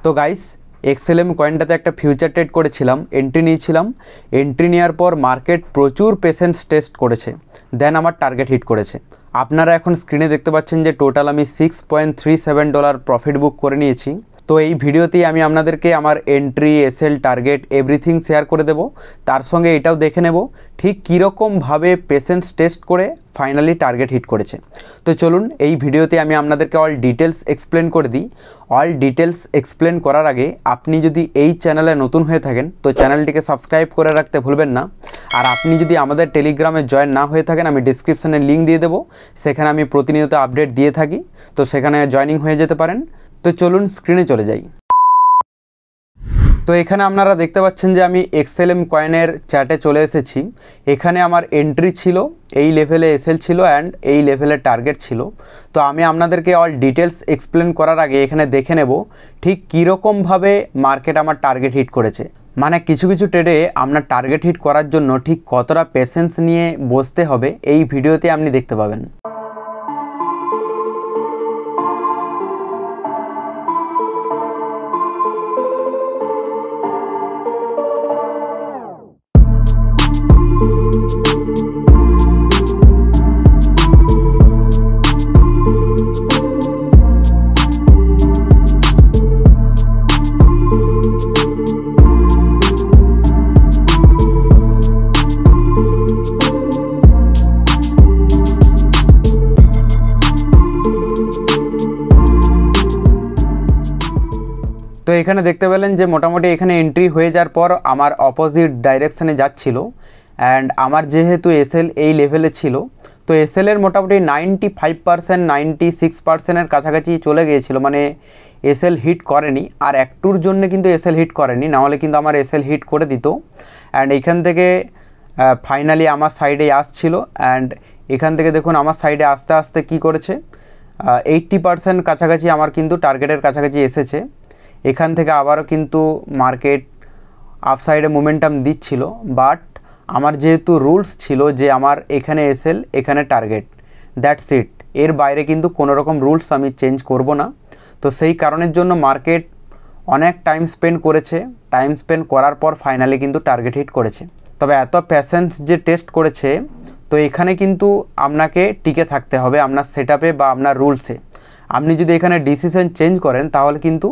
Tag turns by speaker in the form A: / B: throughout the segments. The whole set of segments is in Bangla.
A: তো গাইস এক্সএলএম কয়েনটাতে একটা ফিউচার ট্রেড করেছিলাম, এন্ট্রি নিয়েছিলাম। এন্ট্রি নেওয়ার পর মার্কেট প্রচুর পেশেন্স টেস্ট করেছে, দেন আমার টার্গেট হিট করেছে। আপনারা এখন স্ক্রিনে দেখতে পাচ্ছেন যে টোটাল আমি $6.37 প্রফিট বুক করে নিয়েছি। তো এই ভিডিওতেই আমি আপনাদেরকে আমার entry, SL, target everything share করে দেব। তার সঙ্গে এটাও দেখে নেব ঠিক কীরকমভাবে পেশেন্স টেস্ট করে ফাইনালি টার্গেট হিট করেছে। তো চলুন এই ভিডিওতে আমি আপনাদেরকে অল ডিটেলস এক্সপ্লেন করে দিই। অল ডিটেলস এক্সপ্লেন করার আগে আপনি যদি এই চ্যানেলে নতুন হয়ে থাকেন তো চ্যানেলটিকে সাবস্ক্রাইব করে রাখতে ভুলবেন না। আর আপনি যদি আমাদের টেলিগ্রামে জয়েন না হয়ে থাকেন, আমি ডিসক্রিপশানে লিঙ্ক দিয়ে দেবো, সেখানে আমি প্রতিনিয়ত আপডেট দিয়ে থাকি, তো সেখানে জয়েনিং হয়ে যেতে পারেন। তো চলুন স্ক্রিনে চলে যাই। তো এখানে আপনারা দেখতে পাচ্ছেন যে আমি এক্সএলএম কয়েনের চ্যাটে চলে এসেছি। এখানে আমার এন্ট্রি ছিল, এই লেভেলে এসএল ছিল অ্যান্ড এই লেভেলে টার্গেট ছিল। তো আমি আপনাদেরকে অল ডিটেলস এক্সপ্লেন করার আগে এখানে দেখে নেব ঠিক কীরকমভাবে মার্কেট আমার টার্গেট হিট করেছে। মানে কিছু কিছু ট্রেডে আপনার টার্গেট হিট করার জন্য ঠিক কতটা পেশেন্স নিয়ে বসতে হবে এই ভিডিওতে আপনি দেখতে পাবেন। তো এখানে দেখতে পেলেন যে মোটামুটি এখানে এন্ট্রি হয়ে যাওয়ার পর আমার অপোজিট ডাইরেকশানে যাচ্ছিল অ্যান্ড আমার যেহেতু এসএল এই লেভেলে ছিল, তো এসএলের মোটামুটি 95%, 96%-এর কাছাকাছি চলে গিয়েছিল, মানে এসএল হিট করেনি। আর একটুর জন্য কিন্তু এসএল হিট করেনি, নাহলে কিন্তু আমার এসএল হিট করে দিত। অ্যান্ড এখান থেকে ফাইনালি আমার সাইডে আসছিল অ্যান্ড এখান থেকে দেখুন আমার সাইডে আস্তে আস্তে কি করেছে, 80% কাছাকাছি আমার কিন্তু টার্গেটের কাছাকাছি এসেছে। এখান থেকে আবারও কিন্তু মার্কেট আপসাইডে মোমেন্টাম দিচ্ছিল, বাট আমার যেহেতু রুলস ছিল যে আমার এখানে এসএল এখানে টার্গেট, দ্যাটস ইট, এর বাইরে কিন্তু কোনো রকম রুলস আমি চেঞ্জ করব না। তো সেই কারণের জন্য মার্কেট অনেক টাইম স্পেন্ড করেছে, টাইম স্পেন্ড করার পর ফাইনালি কিন্তু টার্গেট হিট করেছে। তবে এত পেশেন্স যে টেস্ট করেছে, তো এখানে কিন্তু আপনাকে টিকে থাকতে হবে আপনার সেটআপে বা আপনার রুলসে। আপনি যদি এখানে ডিসিশন চেঞ্জ করেন তাহলে কিন্তু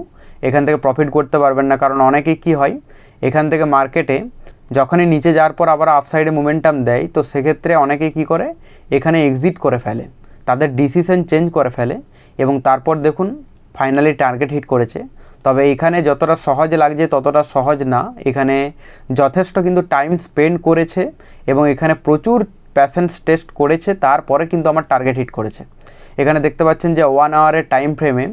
A: এখান থেকে প্রফিট করতে পারবেন না। কারণ অনেকেই কি হয়, এখান থেকে মার্কেটে যখনই নিচে যাওয়ার পর আবার আপসাইডে মোমেন্টাম দেয়, তো সেক্ষেত্রে অনেকেই কি করে এখানে এক্সিট করে ফেলে, তাদের ডিসিশন চেঞ্জ করে ফেলে এবং তারপর দেখুন ফাইনালি টার্গেট হিট করেছে। তবে এখানে যতটা সহজ লাগছে ততটা সহজ না, এখানে যথেষ্ট কিন্তু টাইম স্পেন্ড করেছে এবং এখানে প্রচুর প্যাশেন্স টেস্ট করেছে, তারপরে কিন্তু আমার টার্গেট হিট করেছে। এখানে দেখতে পাচ্ছেন যে 1 আওয়ারের টাইম ফ্রেমে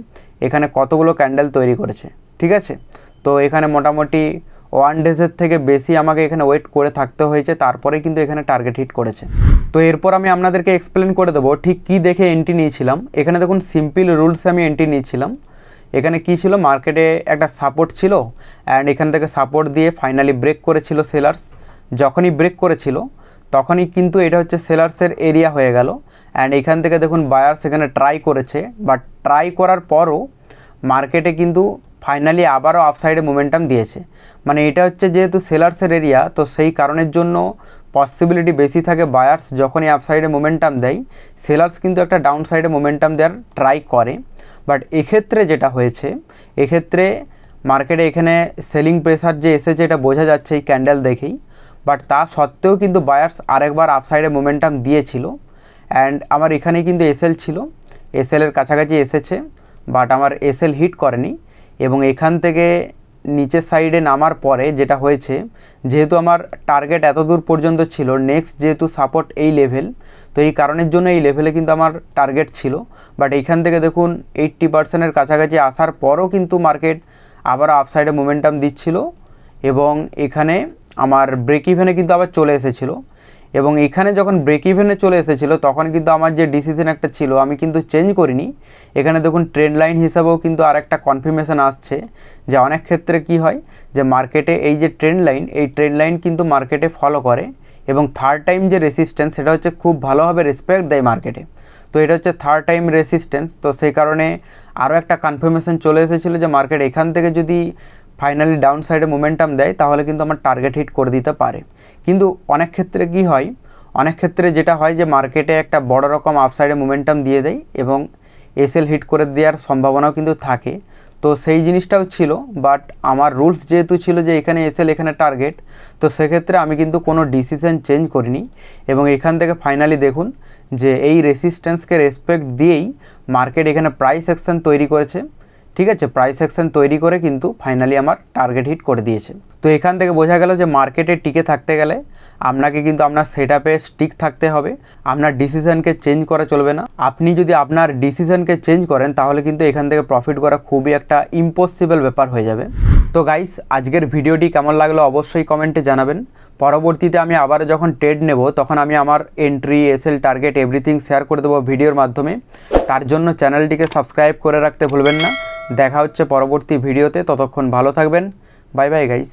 A: এখানে কতগুলো ক্যান্ডেল তৈরি করেছে, ঠিক আছে। তো এখানে মোটামুটি 1 ডেজের থেকে বেশি আমাকে এখানে ওয়েট করে থাকতে হয়েছে, তারপরে কিন্তু এখানে টার্গেট হিট করেছে। তো এরপর আমি আপনাদেরকে এক্সপ্লেন করে দেবো ঠিক কী দেখে এন্ট্রি নিয়েছিলাম। এখানে দেখুন সিম্পল রুলসে আমি এন্ট্রি নিয়েছিলাম। এখানে কি ছিল, মার্কেটে একটা সাপোর্ট ছিল অ্যান্ড এখান থেকে সাপোর্ট দিয়ে ফাইনালি ব্রেক করেছিল সেলার্স। যখনই ব্রেক করেছিল তখনই কিন্তু এটা হচ্ছে সেলার্সের এরিয়া হয়ে গেল অ্যান্ড এখান থেকে দেখুন বায়ার্স এখানে ট্রাই করেছে, বাট ট্রাই করার পরও মার্কেটে কিন্তু ফাইনালি আবারও আপসাইডে মোমেন্টাম দিয়েছে। মানে এটা হচ্ছে যেহেতু সেলার্সের এরিয়া, তো সেই কারণের জন্য পসিবিলিটি বেশি থাকে বায়ার্স যখনই আপসাইডে মোমেন্টাম দেয়, সেলার্স কিন্তু একটা ডাউন সাইডে মোমেন্টাম দেওয়ার ট্রাই করে। বাট এক্ষেত্রে যেটা হয়েছে, এক্ষেত্রে মার্কেটে এখানে সেলিং প্রেসার যে এসেছে এটা বোঝা যাচ্ছে এই ক্যান্ডেল দেখেই, বাট তা সত্ত্বেও কিন্তু বায়ার্স আরেকবার আপসাইডে মোমেন্টাম দিয়েছিল অ্যান্ড আমার এখানে কিন্তু এসএল ছিল, এসএলের কাছাকাছি এসেছে, বাট আমার এসএল হিট করেনি। এবং এখান থেকে নিচের সাইডে নামার পরে যেটা হয়েছে, যেহেতু আমার টার্গেট এত দূর পর্যন্ত ছিল, নেক্সট যেহেতু সাপোর্ট এই লেভেল, তো এই কারণের জন্য এই লেভেলে কিন্তু আমার টার্গেট ছিল। বাট এইখান থেকে দেখুন 80%-এর কাছাকাছি আসার পরও কিন্তু মার্কেট আবার আপসাইডে মোমেন্টাম দিচ্ছিল এবং এখানে আমার ব্রেক ইভেনে কিন্তু আবার চলে এসেছিলো। এবং এখানে যখন ব্রেক ইভেনে চলে এসেছিলো তখন কিন্তু আমার যে ডিসিশন একটা ছিল আমি কিন্তু চেঞ্জ করিনি। এখানে দেখুন ট্রেন্ড লাইন হিসাবেও কিন্তু আরেকটা কনফার্মেশন আসছে যে অনেক ক্ষেত্রে কি হয় যে মার্কেটে এই যে ট্রেন্ড লাইন, এই ট্রেন্ড লাইন কিন্তু মার্কেটে ফলো করে এবং থার্ড টাইম যে রেসিস্ট্যান্স সেটা হচ্ছে খুব ভালোভাবে রেসপেক্ট দেয় মার্কেটে। তো এটা হচ্ছে থার্ড টাইম রেসিস্ট্যান্স। তো সেই কারণে আরও একটা কনফার্মেশন চলে এসেছিলো যে মার্কেট এখান থেকে যদি ফাইনালি ডাউন সাইডে মোমেন্টাম দেয় তাহলে কিন্তু আমার টার্গেট হিট করে দিতে পারে। কিন্তু অনেক ক্ষেত্রে কি হয়, অনেক ক্ষেত্রে যেটা হয় যে মার্কেটে একটা বড় রকম আপসাইডে মোমেন্টাম দিয়ে দেয় এবং এসএল হিট করে দেওয়ার সম্ভাবনাও কিন্তু থাকে। তো সেই জিনিসটাও ছিল, বাট আমার রুলস যেহেতু ছিল যে এখানে এসএল এখানে টার্গেট, তো সেক্ষেত্রে আমি কিন্তু কোনো ডিসিশন চেঞ্জ করিনি এবং এখান থেকে ফাইনালি দেখুন যে এই রেসিস্ট্যান্সকে রেসপেক্ট দিয়েই মার্কেট এখানে প্রাইস অ্যাকশন তৈরি করেছে। ঠিক আছে, প্রাইস অ্যাকশন তৈরি করে কিন্তু ফাইনালি আমার টার্গেট হিট করে দিয়েছে। তো এখান থেকে বোঝা গেল যে মার্কেটে টিকে থাকতে গেলে আপনাকে কিন্তু আপনার সেটআপে স্টিক থাকতে হবে, আপনার ডিসিশনকে চেঞ্জ করা চলবে না। আপনি যদি আপনার ডিসিশনকে চেঞ্জ করেন তাহলে কিন্তু এখান থেকে প্রফিট করা খুবই একটা ইম্পসিবল ব্যাপার হয়ে যাবে। তো গাইস, আজকের ভিডিওটি কেমন লাগলো অবশ্যই কমেন্টে জানাবেন। পরবর্তীতে আমি আবার যখন ট্রেড নেব তখন আমি আমার entry, SL, target everything share করে দেবো ভিডিওর মাধ্যমে। তার জন্য চ্যানেলটিকে সাবস্ক্রাইব করে রাখতে ভুলবেন না। দেখা হচ্ছে পরবর্তী ভিডিওতে, ততক্ষণ ভালো থাকবেন। Bye bye guys.